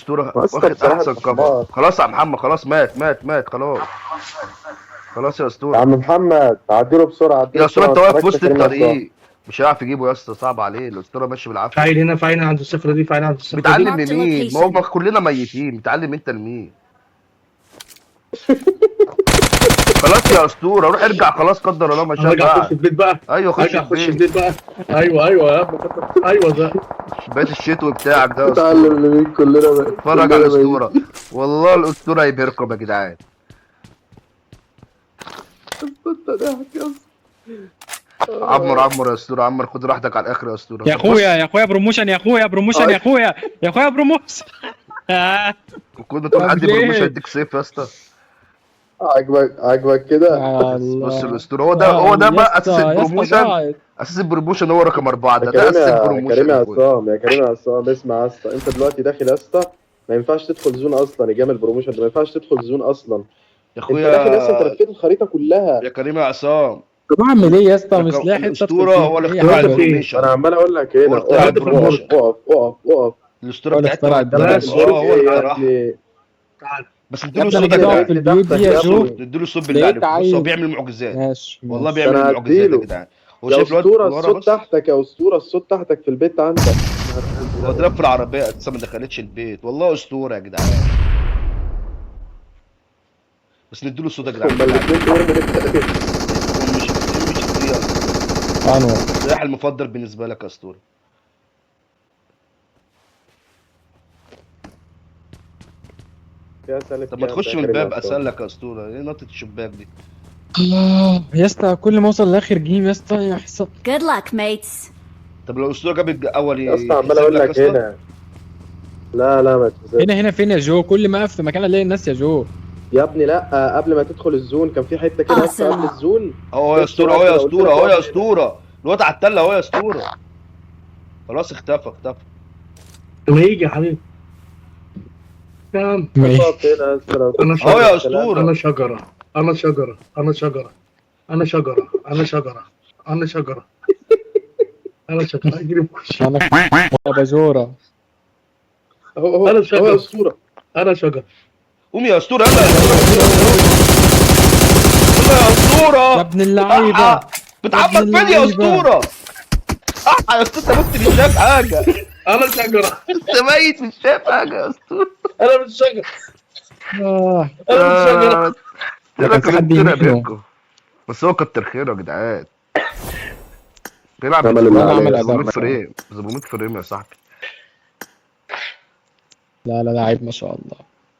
الاسطوره ماستر واخد بصراحة احسن كفر. حمار. خلاص يا محمد، خلاص مات خلاص. خلاص يا يا اسطوره. عم محمد عديله بسرعة، يا عديله اسطوره بسرعة، ما انت واقف في تتفرجش وسط يا كريم عصام. الطريق، مش هيعرف يجيبه يا اسطى، صعب عليه، الاسطوره ماشي بالعافيه. فاين هنا، فاين عند الصفرة دي، فاين عند الصفرة دي. بيتعلم Marked a لمين؟ ما هو location. كلنا ميتين، بيتعلم انت لمين؟ خلاص يا اسطوره روح ارجع، خلاص قدر الله ما شاء ارجع اخش فعل. البيت بقى. ايوه خش ارجع اخش البيت. البيت بقى. ايوه يا ابني، ايوه ده. بيت الشتوي بتاعك ده يا اسطوره. اتعلم لمين؟ اتفرج على كلنا الاسطوره، ميتين. والله الاسطوره هيبهركم يا جدعان. انت ضحك يا اسطى. عمر يا اسطوره، عمر خد راحتك على الاخر يا اسطوره. يا طب اخويا بص، يا اخويا بروموشن، يا اخويا بروموشن، يا اخويا يا اخويا بروموشن. كل تقول طب حد بروموشن ليه؟ يديك سيف يا اسطى. عاجبك كده. يا بص الله. الاسطوره، هو ده يا بقى اساس اسطى يا اسطى البروموشن. ضاعت. اساس البروموشن هو رقم 4، يا ده كريم اساس يا كريم البروموشن يا يا اخويا. عصام، يا كريم يا عصام، اسمع يا اسطى، انت دلوقتي داخل يا اسطى، ما ينفعش تدخل زون اصلا، يا جامل البروموشن ده ما ينفعش تدخل زون اصلا. يا انت داخل يا اسطى، انت اخويا لفيت الخريطه كلها. يا كريم يا عصام، طب اعمل ايه يا اسطى؟ مش لاقي حته ادخل الاسطوره هو فيها، اللي ايه يا اخترع الواد ده حاجه. فين؟ انا البروموشن. عمال اقول لك هو هنا، اللي اخترع الواد ده في اقف البروموشن. المورج. اقف. الاسطوره هو اللي بتاعتنا اخترع بتدينا البروموشن. ماشي. هو اللي ايه يا اخترعها. ابني؟ تعال. بس يا نديله ابني انا الصوت يا جيت اقعد جدعان، في اللي البيوت دي تحتك يا يا جو، ابني. نديله الصوت بالله لقيت عليكم. بص هو عيل. بيعمل معجزات، ماشي والله ماشي. ده بيعمل انا معجزات يا هديله. جدعان. هو يا شايف الواد اسطوره اللي ورا الصوت بس، تحتك، يا اسطوره الصوت تحتك في البيت عندك. هو ضرب في العربيه اساسا ما دخلتش البيت، والله اسطوره يا جدعان. بس نديله الصوت يا جدعان هما بالله الاثنين عليكم. بيرموا ليه؟ مش كتير اصلا. انور. السلاح المفضل بالنسبه لك يا اسطوره؟ فيها سالب طب ما كام ده تخش يا من كريم الباب عصام؟ اسالك يا اسطوره، ايه نطه الشباك دي؟ يا اسطى كل ما اوصل لاخر جيم يا اسطى يحصل. Good luck, mates. طب لو الاسطوره جاب اول يا اسطى عمال يتحسب اقول لك يا لك اسطى؟ هنا. لا ما تنساش. هنا فين يا جو؟ كل ما اقف في مكان الاقي الناس يا جو. يا ابني لا، قبل ما تدخل الزون كان في حته كده اصلا قبل Awesome. الزون. اهو يا بص اسطوره، بقى اهو كده، يا قلت اسطوره، لك اهو اقف يا هنا. اسطوره، الواد على التله اهو يا اسطوره. خلاص اختفى. لما يجي يا حبيبي. نعم. اقف هنا يا اسطى، لو انا كنت اهو شجرة. يا الكلام. انا اسطوره. شجرة. انا شجرة. انا شجرة. انا شجرة. انا شجرة. انا شجرة. انا شجرة. اجري في وشي. انا يا باجوره. اهو انا يا شجرة. اسطوره. انا شجرة. قوم يا اسطوره، يلا يا اسطوره، يلا يا يا اسطوره. ابن اللعيبه. بتعبط يا ابن فين يا اللعيبة. اسطوره؟ يا اسطوره انت مش شايف حاجه، انا شجرة. انت ميت مش شايف حاجه يا اسطوره. انا مش شجرة. آه. انا مش شجرة. ده كان في حد يمينه. بس هو كتر خيره يا جدعان، بيلعب عمل اللي عليه. 700 فريم، 700 فريم يا صاحبي. لا لعيب ما شاء الله.